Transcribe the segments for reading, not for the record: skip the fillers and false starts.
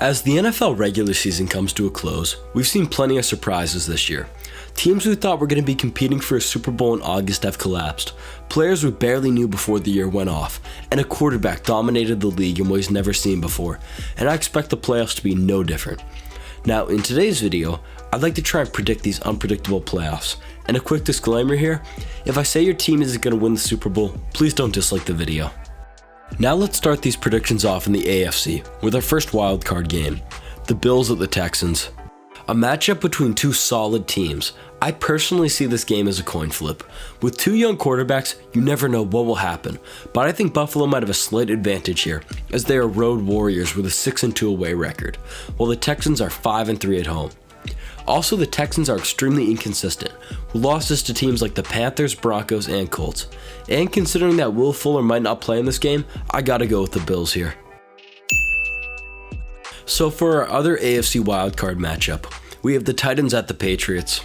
As the NFL regular season comes to a close, we've seen plenty of surprises this year. Teams we thought were going to be competing for a Super Bowl in August have collapsed, players we barely knew before the year went off, and a quarterback dominated the league in ways never seen before, and I expect the playoffs to be no different. Now, in today's video, I'd like to try and predict these unpredictable playoffs, and a quick disclaimer here, if I say your team isn't going to win the Super Bowl, please don't dislike the video. Now let's start these predictions off in the AFC with our first wildcard game, the Bills at the Texans. A matchup between two solid teams. I personally see this game as a coin flip. With two young quarterbacks, you never know what will happen, but I think Buffalo might have a slight advantage here, as they are road warriors with a 6-2 away record, while the Texans are 5-3 at home. Also, the Texans are extremely inconsistent, with losses to teams like the Panthers, Broncos, and Colts. And considering that Will Fuller might not play in this game, I gotta go with the Bills here. So for our other AFC wildcard matchup, we have the Titans at the Patriots.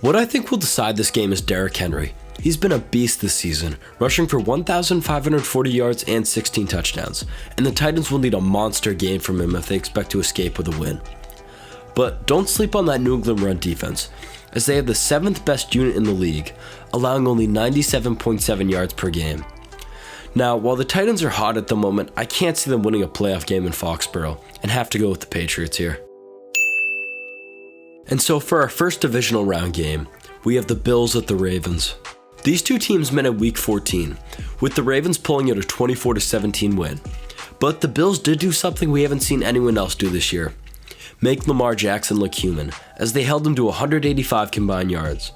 What I think will decide this game is Derrick Henry. He's been a beast this season, rushing for 1,540 yards and 16 touchdowns, and the Titans will need a monster game from him if they expect to escape with a win. But don't sleep on that New England run defense, as they have the 7th best unit in the league, allowing only 97.7 yards per game. Now, while the Titans are hot at the moment, I can't see them winning a playoff game in Foxborough, and have to go with the Patriots here. And so for our first divisional round game, we have the Bills at the Ravens. These two teams met in week 14, with the Ravens pulling out a 24-17 win. But the Bills did do something we haven't seen anyone else do this year. Make Lamar Jackson look human, as they held him to 185 combined yards.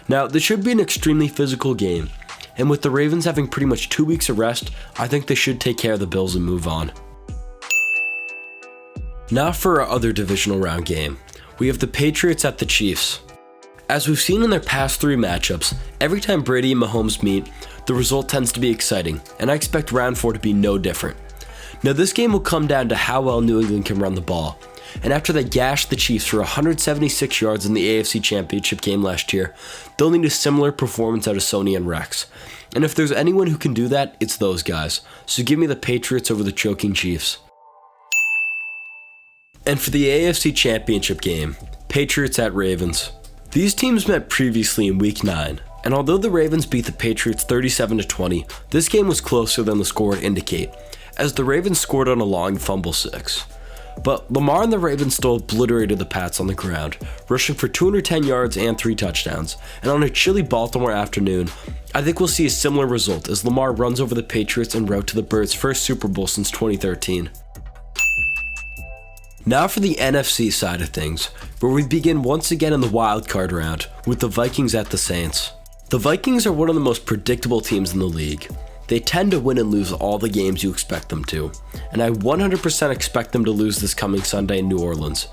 Now, this should be an extremely physical game, and with the Ravens having pretty much 2 weeks of rest, I think they should take care of the Bills and move on. Now for our other divisional round game, we have the Patriots at the Chiefs. As we've seen in their past 3 matchups, every time Brady and Mahomes meet, the result tends to be exciting, and I expect round 4 to be no different. Now this game will come down to how well New England can run the ball, and after they gashed the Chiefs for 176 yards in the AFC Championship game last year, they'll need a similar performance out of Sony and Rex. And if there's anyone who can do that, it's those guys. So give me the Patriots over the choking Chiefs. And for the AFC Championship game, Patriots at Ravens. These teams met previously in Week 9, and although the Ravens beat the Patriots 37-20, this game was closer than the score would indicate, as the Ravens scored on a long fumble 6. But Lamar and the Ravens still obliterated the Pats on the ground, rushing for 210 yards and 3 touchdowns, and on a chilly Baltimore afternoon, I think we'll see a similar result as Lamar runs over the Patriots en route to the Birds' first Super Bowl since 2013. Now for the NFC side of things, where we begin once again in the Wildcard Round with the Vikings at the Saints. The Vikings are one of the most predictable teams in the league. They tend to win and lose all the games you expect them to, and I 100% expect them to lose this coming Sunday in New Orleans,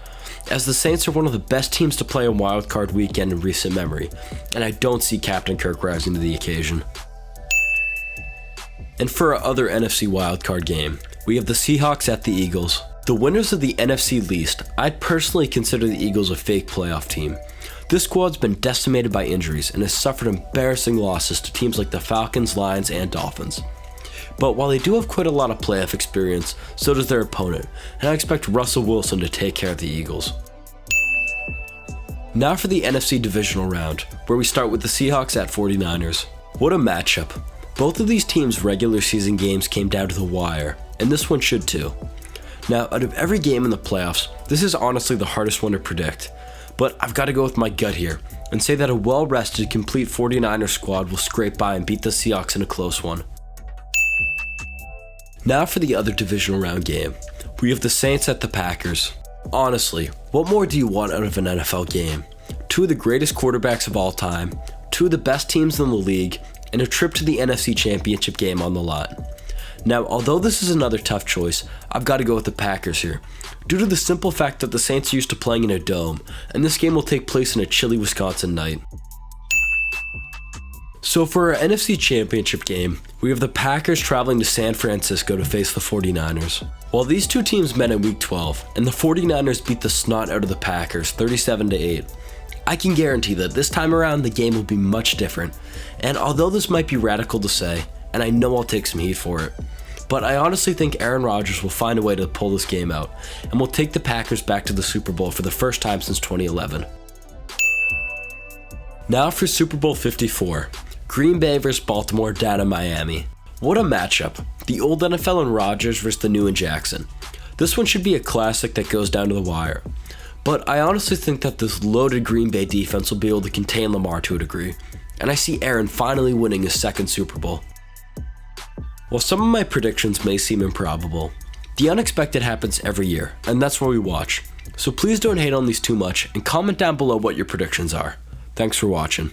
as the Saints are one of the best teams to play on Wildcard Weekend in recent memory, and I don't see Captain Kirk rising to the occasion. And for our other NFC wildcard game, we have the Seahawks at the Eagles. The winners of the NFC least, I'd personally consider the Eagles a fake playoff team. This squad's been decimated by injuries and has suffered embarrassing losses to teams like the Falcons, Lions, and Dolphins. But while they do have quite a lot of playoff experience, so does their opponent, and I expect Russell Wilson to take care of the Eagles. Now for the NFC Divisional Round, where we start with the Seahawks at 49ers. What a matchup. Both of these teams' regular season games came down to the wire, and this one should too. Now, out of every game in the playoffs, this is honestly the hardest one to predict. But I've got to go with my gut here and say that a well-rested, complete 49ers squad will scrape by and beat the Seahawks in a close one. Now for the other divisional round game, we have the Saints at the Packers. Honestly, what more do you want out of an NFL game? 2 of the greatest quarterbacks of all time, 2 of the best teams in the league, and a trip to the NFC Championship game on the line. Now, although this is another tough choice, I've got to go with the Packers here, due to the simple fact that the Saints are used to playing in a dome, and this game will take place in a chilly Wisconsin night. So for our NFC Championship game, we have the Packers traveling to San Francisco to face the 49ers. While these two teams met in Week 12, and the 49ers beat the snot out of the Packers 37-8, I can guarantee that this time around the game will be much different, and although this might be radical to say, and I know I'll take some heat for it, but I honestly think Aaron Rodgers will find a way to pull this game out, and will take the Packers back to the Super Bowl for the first time since 2011. Now for Super Bowl 54, Green Bay vs. Baltimore down in Miami. What a matchup, the old NFL and Rodgers versus the new in Jackson. This one should be a classic that goes down to the wire. But I honestly think that this loaded Green Bay defense will be able to contain Lamar to a degree, and I see Aaron finally winning his second Super Bowl. While some of my predictions may seem improbable, the unexpected happens every year, and that's where we watch. So please don't hate on these too much, and comment down below what your predictions are. Thanks for watching.